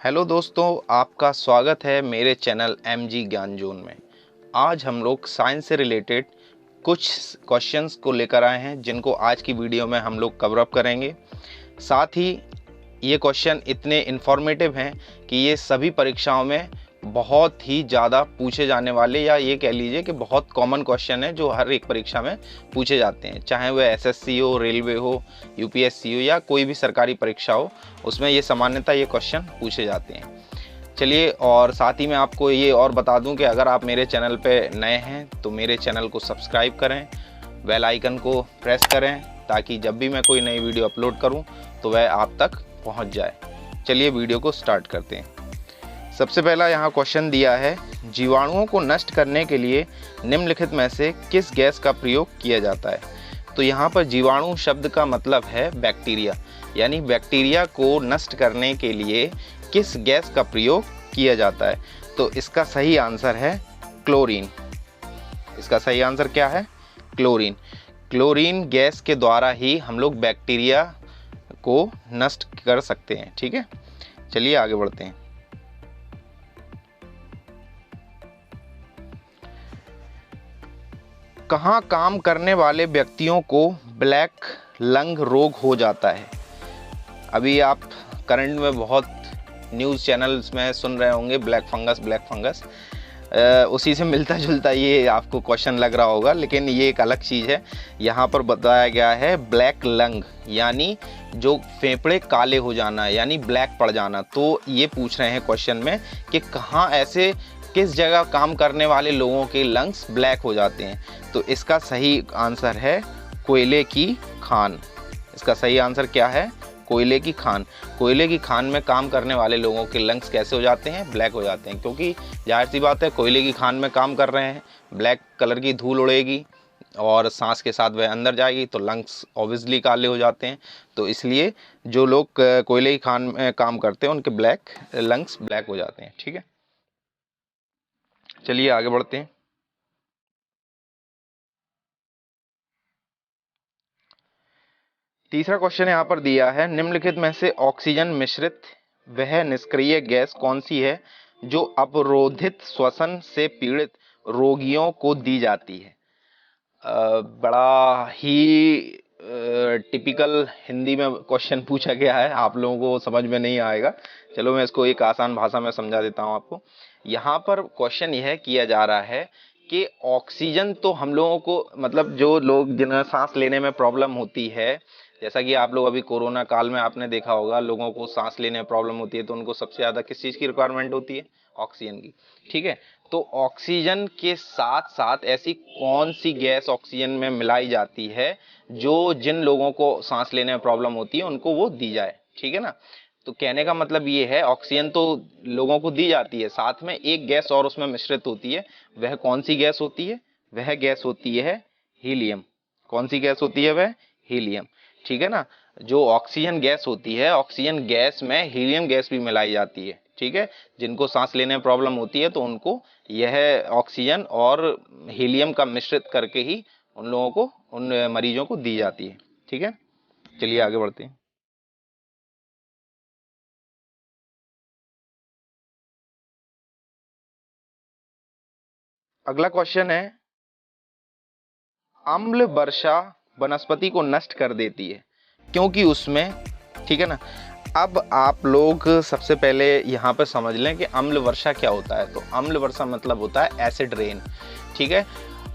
Hello दोस्तों, आपका स्वागत है मेरे चैनल MG ज्ञान जोन में। आज हम लोग साइंस से रिलेटेड कुछ क्वेश्चंस को लेकर आए हैं जिनको आज की वीडियो में हम लोग कवर अप करेंगे। साथ ही ये क्वेश्चन इतने इन्फॉर्मेटिव हैं कि ये सभी परीक्षाओं में बहुत ही ज़्यादा पूछे जाने वाले, या ये कह लीजिए कि बहुत कॉमन क्वेश्चन है जो हर एक परीक्षा में पूछे जाते हैं, चाहे वह SSC हो, रेलवे हो, UPSC हो या कोई भी सरकारी परीक्षा हो, उसमें ये सामान्यतः ये क्वेश्चन पूछे जाते हैं। चलिए, और साथ ही मैं आपको ये और बता दूं कि अगर आप मेरे चैनल पे नए हैं तो मेरे चैनल को सब्सक्राइब करें, बेल आइकन को प्रेस करें ताकि जब भी मैं कोई नई वीडियो अपलोड करूं तो वह आप तक पहुंच जाए। चलिए वीडियो को स्टार्ट करते हैं। सबसे पहला यहाँ क्वेश्चन दिया है, जीवाणुओं को नष्ट करने के लिए निम्नलिखित में से किस गैस का प्रयोग किया जाता है। तो यहाँ पर जीवाणु शब्द का मतलब है बैक्टीरिया, यानी बैक्टीरिया को नष्ट करने के लिए किस गैस का प्रयोग किया जाता है। तो इसका सही आंसर है क्लोरीन। इसका सही आंसर क्या है? क्लोरीन। क्लोरीन गैस के द्वारा ही हम लोग बैक्टीरिया को नष्ट कर सकते हैं। ठीक है, चलिए आगे बढ़ते हैं। कहाँ काम करने वाले व्यक्तियों को ब्लैक लंग रोग हो जाता है? अभी आप करंट में बहुत न्यूज़ चैनल्स में सुन रहे होंगे ब्लैक फंगस। उसी से मिलता जुलता ये आपको क्वेश्चन लग रहा होगा, लेकिन ये एक अलग चीज़ है। यहाँ पर बताया गया है ब्लैक लंग, यानी जो फेफड़े काले हो जाना, यानी ब्लैक पड़ जाना। तो ये पूछ रहे हैं क्वेश्चन में कि कहाँ ऐसे किस जगह काम करने वाले लोगों के लंग्स ब्लैक हो जाते हैं। तो इसका सही आंसर है कोयले की खान। इसका सही आंसर क्या है? कोयले की खान। कोयले की खान में काम करने वाले लोगों के लंग्स कैसे हो जाते हैं? ब्लैक हो जाते हैं, क्योंकि जाहिर सी बात है कोयले की खान में काम कर रहे हैं, ब्लैक कलर की धूल उड़ेगी और सांस के साथ वह अंदर जाएगी तो लंग्स ऑब्वियसली काले हो जाते हैं। तो इसलिए जो लोग कोयले की खान में काम करते हैं उनके लंग्स ब्लैक हो जाते हैं। ठीक है, चलिए आगे बढ़ते हैं। तीसरा क्वेश्चन यहाँ पर दिया है, निम्नलिखित में से ऑक्सीजन मिश्रित वह निष्क्रिय गैस कौन सी है जो अवरोधित श्वसन से पीड़ित रोगियों को दी जाती है? बड़ा ही टिपिकल हिंदी में क्वेश्चन पूछा गया है, आप लोगों को समझ में नहीं आएगा। चलो मैं इसको एक आसान भाषा में समझा देता हूँ आपको। यहाँ पर क्वेश्चन यह किया जा रहा है कि ऑक्सीजन तो हम लोगों को, मतलब जो लोग जिन्हें सांस लेने में प्रॉब्लम होती है, जैसा कि आप लोग अभी कोरोना काल में आपने देखा होगा, लोगों को सांस लेने में प्रॉब्लम होती है तो उनको सबसे ज़्यादा किस चीज़ की रिक्वायरमेंट होती है? ऑक्सीजन की। ठीक है, तो ऑक्सीजन के साथ साथ ऐसी कौन सी गैस ऑक्सीजन में मिलाई जाती है जो जिन लोगों को सांस लेने में प्रॉब्लम होती है उनको वो दी जाए? ठीक है ना। तो कहने का मतलब ये है, ऑक्सीजन तो लोगों को दी जाती है, साथ में एक गैस और उसमें मिश्रित होती है। वह कौन सी गैस होती है? वह गैस होती है हीलियम। कौन सी गैस होती है? वह हीलियम। ठीक है ना। जो ऑक्सीजन गैस होती है, ऑक्सीजन गैस में हीलियम गैस भी मिलाई जाती है। ठीक है, जिनको सांस लेने में प्रॉब्लम होती है तो उनको यह ऑक्सीजन और हीलियम का मिश्रित करके ही उन लोगों को, उन मरीजों को दी जाती है। ठीक है, चलिए आगे बढ़ते हैं। अगला क्वेश्चन है, अम्ल वर्षा वनस्पति को नष्ट कर देती है क्योंकि उसमें, ठीक है ना। अब आप लोग सबसे पहले यहाँ पर समझ लें कि अम्ल वर्षा क्या होता है। तो अम्ल वर्षा मतलब होता है एसिड रेन। ठीक है,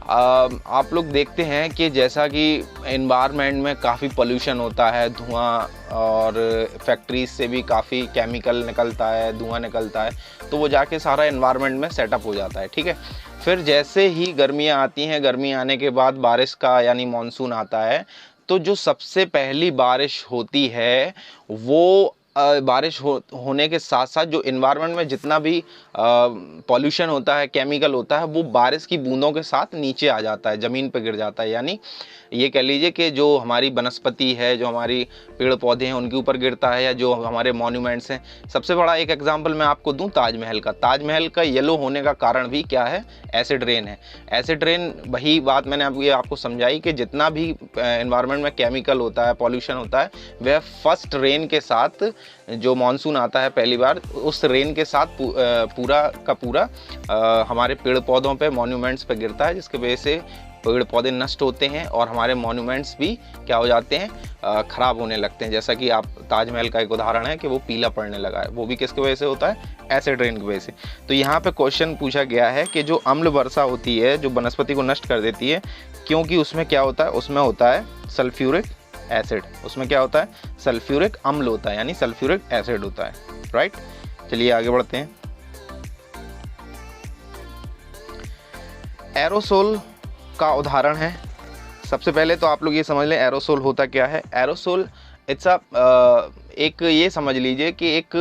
आप लोग देखते हैं कि जैसा कि एनवायरनमेंट में काफ़ी पोल्यूशन होता है, धुआं, और फैक्ट्रीज से भी काफ़ी केमिकल निकलता है, धुआं निकलता है, तो वो जाके सारा एनवायरनमेंट में सेटअप हो जाता है। ठीक है, फिर जैसे ही गर्मियाँ आती हैं, गर्मी आने के बाद बारिश का यानी मानसून आता है, तो जो सबसे पहली बारिश होती है वो बारिश होने के साथ साथ जो इन्वायरमेंट में जितना भी पॉल्यूशन होता है, केमिकल होता है, वो बारिश की बूंदों के साथ नीचे आ जाता है, ज़मीन पर गिर जाता है। यानी ये कह लीजिए कि जो हमारी वनस्पति है, जो हमारी पेड़ पौधे हैं, उनके ऊपर गिरता है, या जो हमारे मॉन्यूमेंट्स हैं। सबसे बड़ा एक एग्जांपल मैं आपको दूं, ताजमहल का। ताजमहल का येलो होने का कारण भी क्या है? एसिड रेन है। एसिड रेन, वही बात मैंने आपको समझाई कि जितना भी एनवायरनमेंट में केमिकल होता है, पॉल्यूशन होता है, वह फर्स्ट रेन के साथ जो मानसून आता है पहली बार, उस रेन के साथ पूरा का पूरा हमारे पेड़ पौधों पे, मॉन्यूमेंट्स पे गिरता है, जिसकी वजह से पेड़ पौधे नष्ट होते हैं और हमारे मॉन्यूमेंट्स भी क्या हो जाते हैं, ख़राब होने लगते हैं। जैसा कि आप ताजमहल का एक उदाहरण है कि वो पीला पड़ने लगा है, वो भी किसकी वजह से होता है, एसिड रेन की वजह से। तो यहाँ पे क्वेश्चन पूछा गया है कि जो अम्ल वर्षा होती है, जो वनस्पति को नष्ट कर देती है, क्योंकि उसमें क्या होता है, उसमें होता है सल्फ्यूरिक एसिड। उसमें क्या होता है, सल्फ्यूरिक अम्ल होता है, यानी सल्फ्यूरिक एसिड होता है, राइट। चलिए आगे बढ़ते हैं। एरोसोल का उदाहरण है। सबसे पहले तो आप लोग ये समझ लें एरोसोल होता क्या है। एरोसोल इट्स एक, ये समझ लीजिए कि एक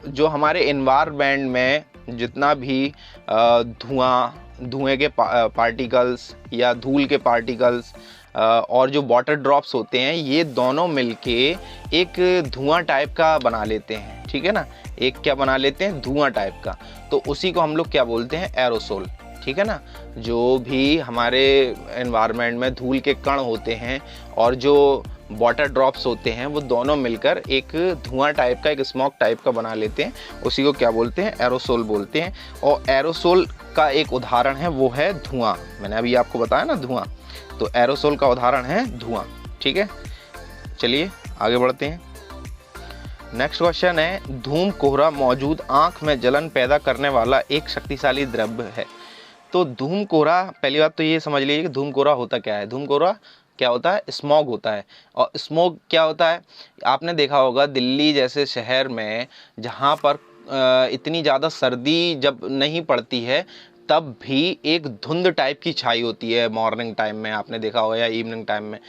जो हमारे एनवायरनमेंट में जितना भी धुएं के पार्टिकल्स या धूल के पार्टिकल्स और जो वाटर ड्रॉप्स होते हैं, ये दोनों मिलके एक धुआं टाइप का बना लेते हैं, ठीक है ना। एक क्या बना लेते हैं, धुआं टाइप का। तो उसी को हम लोग क्या बोलते हैं, एरोसोल, ठीक है ना। जो भी हमारे एनवायरनमेंट में धूल के कण होते हैं और जो वाटर ड्रॉप्स होते हैं, वो दोनों मिलकर एक धुआं टाइप का, एक स्मोक टाइप का बना लेते हैं, उसी को क्या बोलते हैं, एरोसोल बोलते हैं। और एरोसोल का एक उदाहरण है, वो है धुआं। मैंने अभी आपको बताया ना धुआं, तो एरोसोल का उदाहरण है धुआं, ठीक है। चलिए आगे बढ़ते हैं। नेक्स्ट क्वेश्चन है, धूम कोहरा मौजूद आँख में जलन पैदा करने वाला एक शक्तिशाली द्रव्य है। तो धूम कोहरा, पहली बात तो ये समझ लीजिए कि धूम कोहरा होता क्या है। धूम कोहरा क्या होता है, स्मॉग होता है। और स्मॉग क्या होता है, आपने देखा होगा दिल्ली जैसे शहर में जहाँ पर इतनी ज़्यादा सर्दी जब नहीं पड़ती है, तब भी एक धुंध टाइप की छाई होती है मॉर्निंग टाइम में, आपने देखा होगा, या इवनिंग टाइम में।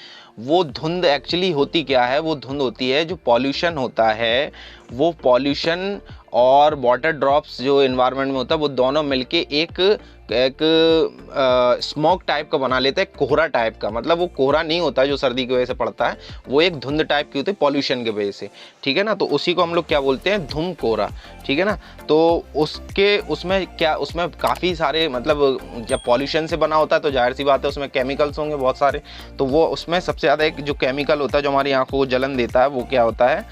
वो धुंध एक्चुअली होती क्या है, वो धुंध होती है जो पॉल्यूशन होता है, वो पॉल्यूशन और वाटर ड्रॉप्स जो एनवायरनमेंट में होता है, वो दोनों मिलके एक स्मोक टाइप का बना लेते हैं, कोहरा टाइप का। मतलब वो कोहरा नहीं होता जो सर्दी की वजह से पड़ता है, वो एक धुंध टाइप की होती है पॉल्यूशन की वजह से, ठीक है ना। तो उसी को हम लोग क्या बोलते हैं, धूम कोहरा, ठीक है ना। तो उसमें क्या, उसमें काफ़ी सारे, मतलब जब पॉल्यूशन से बना होता है तो जाहिर सी बात है उसमें केमिकल्स होंगे बहुत सारे। तो वो उसमें सबसे ज़्यादा एक जो केमिकल होता है जो हमारी आँखों को जलन देता है, वो क्या होता है,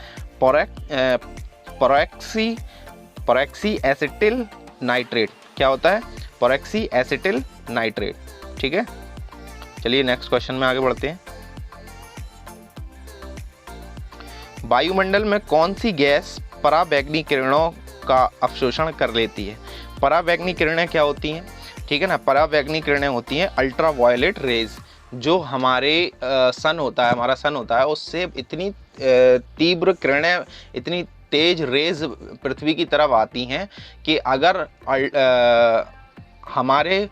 परॉक्सी एसिटिल नाइट्रेट। क्या होता है, परॉक्सी एसिटिल नाइट्रेट, ठीक है। चलिए नेक्स्ट क्वेश्चन में आगे बढ़ते हैं। वायुमंडल में कौन सी गैस पराबैंगनी किरणों का अवशोषण कर लेती है। पराबैंगनी किरणें क्या होती हैं, ठीक है ना। पराबैंगनी किरणें होती हैं अल्ट्रा वायलेट रेज। जो हमारे सन होता है, हमारा सन होता है, उससे इतनी तीव्र किरणें, इतनी तेज रेज पृथ्वी की तरफ आती हैं कि अगर हमारे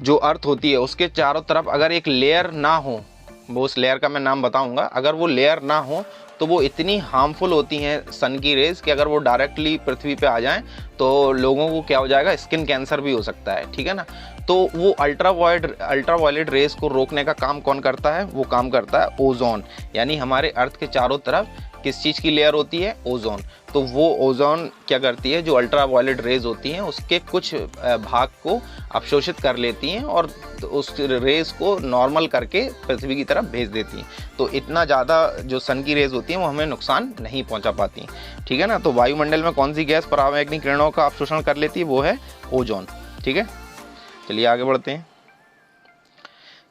जो अर्थ होती है उसके चारों तरफ अगर एक लेयर ना हो, वो उस लेयर का मैं नाम बताऊंगा, अगर वो लेयर ना हो तो वो इतनी हार्मफुल होती हैं सन की रेज कि अगर वो डायरेक्टली पृथ्वी पे आ जाएं तो लोगों को क्या हो जाएगा, स्किन कैंसर भी हो सकता है, ठीक है ना। तो वो अल्ट्रा वायलेट रेज को रोकने का काम कौन करता है, वो काम करता है ओजोन। यानी हमारे अर्थ के चारों तरफ किस चीज़ की लेयर होती है, ओजोन। तो वो ओजोन क्या करती है, जो अल्ट्रा वायलेट रेज होती हैं उसके कुछ भाग को अवशोषित कर लेती हैं और उस रेज को नॉर्मल करके पृथ्वी की तरफ भेज देती हैं। तो इतना ज़्यादा जो सन की रेज होती हैं वो हमें नुकसान नहीं पहुंचा पाती, ठीक है ना। तो वायुमंडल में कौन सी गैस पराबैंगनी किरणों का अवशोषण कर लेती है, वो है ओजोन, ठीक है। चलिए आगे बढ़ते हैं।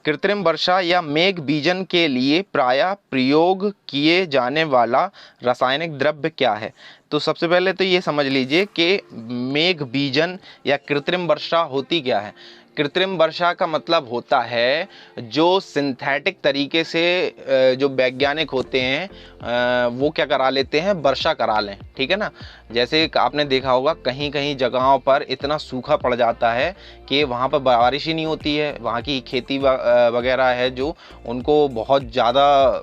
कृत्रिम वर्षा या मेघ बीजन के लिए प्रायः प्रयोग किए जाने वाला रासायनिक द्रव्य क्या है। तो सबसे पहले तो ये समझ लीजिए कि मेघ बीजन या कृत्रिम वर्षा होती क्या है। कृत्रिम वर्षा का मतलब होता है जो सिंथेटिक तरीके से जो वैज्ञानिक होते हैं वो क्या करा लेते हैं, वर्षा करा लें, ठीक है ना। जैसे आपने देखा होगा कहीं कहीं जगहों पर इतना सूखा पड़ जाता है कि वहाँ पर बारिश ही नहीं होती है, वहाँ की खेती वगैरह है जो उनको बहुत ज़्यादा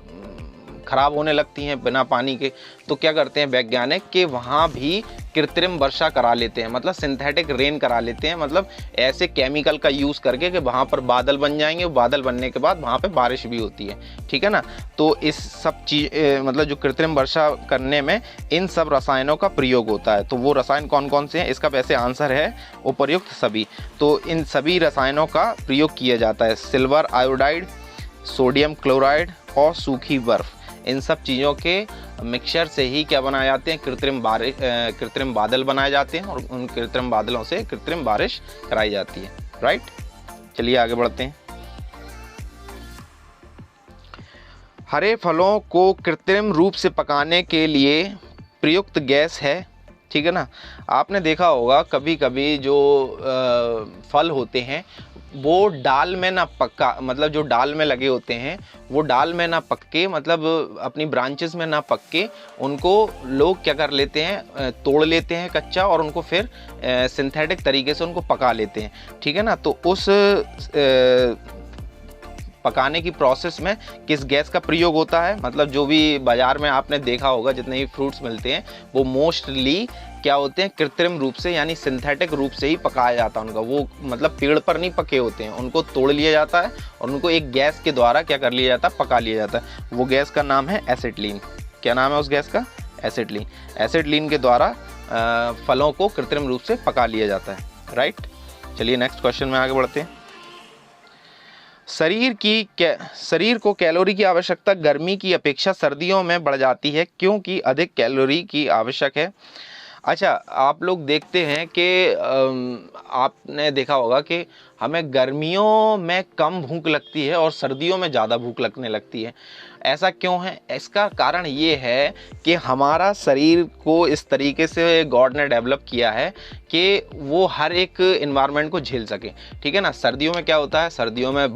खराब होने लगती हैं बिना पानी के। तो क्या करते हैं वैज्ञानिक कि वहाँ भी कृत्रिम वर्षा करा लेते हैं, मतलब सिंथेटिक रेन करा लेते हैं, मतलब ऐसे केमिकल का यूज़ करके कि वहाँ पर बादल बन जाएंगे, बादल बनने के बाद वहाँ पे बारिश भी होती है, ठीक है ना। तो इस सब चीज़ मतलब जो कृत्रिम वर्षा करने में इन सब रसायनों का प्रयोग होता है। तो वो रसायन कौन कौन से हैं, इसका वैसे आंसर है उपर्युक्त सभी। तो इन सभी रसायनों का प्रयोग किया जाता है। सिल्वर आयोडाइड, सोडियम क्लोराइड और सूखी बर्फ़, इन सब चीज़ों के मिक्सचर से ही क्या बनाए जाते हैं, कृत्रिम बादल बनाए जाते हैं और उन कृत्रिम बादलों से कृत्रिम बारिश कराई जाती है। राइट, चलिए आगे बढ़ते हैं। हरे फलों को कृत्रिम रूप से पकाने के लिए प्रयुक्त गैस है, ठीक है ना। आपने देखा होगा कभी कभी जो फल होते हैं वो डाल में ना पक्का, मतलब जो डाल में लगे होते हैं वो डाल में ना पक के, मतलब अपनी ब्रांचेस में ना पक के, उनको लोग क्या कर लेते हैं, तोड़ लेते हैं कच्चा और उनको फिर सिंथेटिक तरीके से उनको पका लेते हैं, ठीक है ना। तो उस पकाने की प्रोसेस में किस गैस का प्रयोग होता है, मतलब जो भी बाज़ार में आपने देखा होगा जितने भी फ्रूट्स मिलते हैं वो मोस्टली क्या होते हैं, कृत्रिम रूप से यानी सिंथेटिक रूप से ही पकाया जाता है उनका। वो मतलब पेड़ पर नहीं पके होते हैं, उनको तोड़ लिया जाता है और उनको एक गैस के द्वारा क्या कर लिया जाता है, पका लिया जाता है। वो गैस का नाम है एसिटिलीन। क्या नाम है उस गैस का? एसिटिलीन। एसिटिलीन के द्वारा फलों को कृत्रिम रूप से पका लिया जाता है। राइट, चलिए नेक्स्ट क्वेश्चन में आगे बढ़ते हैं। शरीर को कैलोरी की आवश्यकता गर्मी की अपेक्षा सर्दियों में बढ़ जाती है, क्योंकि अधिक कैलोरी की आवश्यक है। अच्छा, आप लोग देखते हैं कि आपने देखा होगा कि हमें गर्मियों में कम भूख लगती है और सर्दियों में ज़्यादा भूख लगने लगती है। ऐसा क्यों है? इसका कारण ये है कि हमारा शरीर को इस तरीके से गॉड ने डेवलप किया है कि वो हर एक इन्वायरमेंट को झेल सके, ठीक है ना। सर्दियों में क्या होता है, सर्दियों में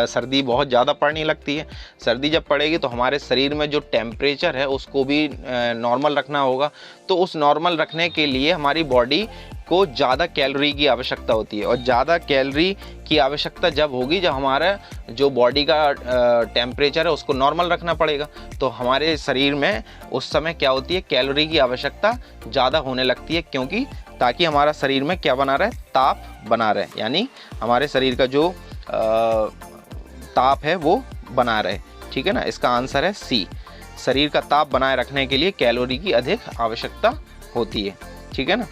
सर्दी बहुत ज़्यादा पड़ने लगती है। सर्दी जब पड़ेगी तो हमारे शरीर में जो टेम्परेचर है उसको भी नॉर्मल रखना होगा। तो उस नॉर्मल रखने के लिए हमारी बॉडी को ज़्यादा कैलोरी की आवश्यकता होती है, और ज़्यादा कैलोरी की आवश्यकता जब होगी जब हमारा जो बॉडी का टेम्परेचर है उसको नॉर्मल रखना पड़ेगा। तो हमारे शरीर में उस समय क्या होती है, कैलोरी की आवश्यकता ज़्यादा होने लगती है, क्योंकि ताकि हमारा शरीर में क्या बना रहे, ताप बना रहे, यानी हमारे शरीर का जो ताप है वो बना रहे, ठीक है ना। इसका आंसर है सी। शरीर का ताप बनाए रखने के लिए कैलोरी की अधिक आवश्यकता होती है, ठीक है ना।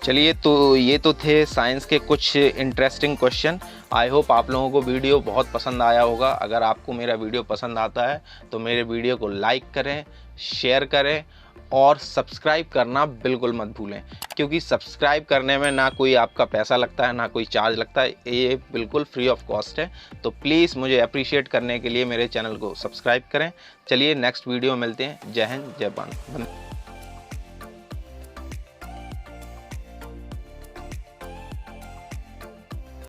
चलिए, तो ये तो थे साइंस के कुछ इंटरेस्टिंग क्वेश्चन। आई होप आप लोगों को वीडियो बहुत पसंद आया होगा। अगर आपको मेरा वीडियो पसंद आता है तो मेरे वीडियो को लाइक करें, शेयर करें और सब्सक्राइब करना बिल्कुल मत भूलें, क्योंकि सब्सक्राइब करने में ना कोई आपका पैसा लगता है ना कोई चार्ज लगता है, ये बिल्कुल फ्री ऑफ कॉस्ट है। तो प्लीज़ मुझे अप्रिशिएट करने के लिए मेरे चैनल को सब्सक्राइब करें। चलिए नेक्स्ट वीडियो में मिलते हैं। जय हिंद, जय भारत।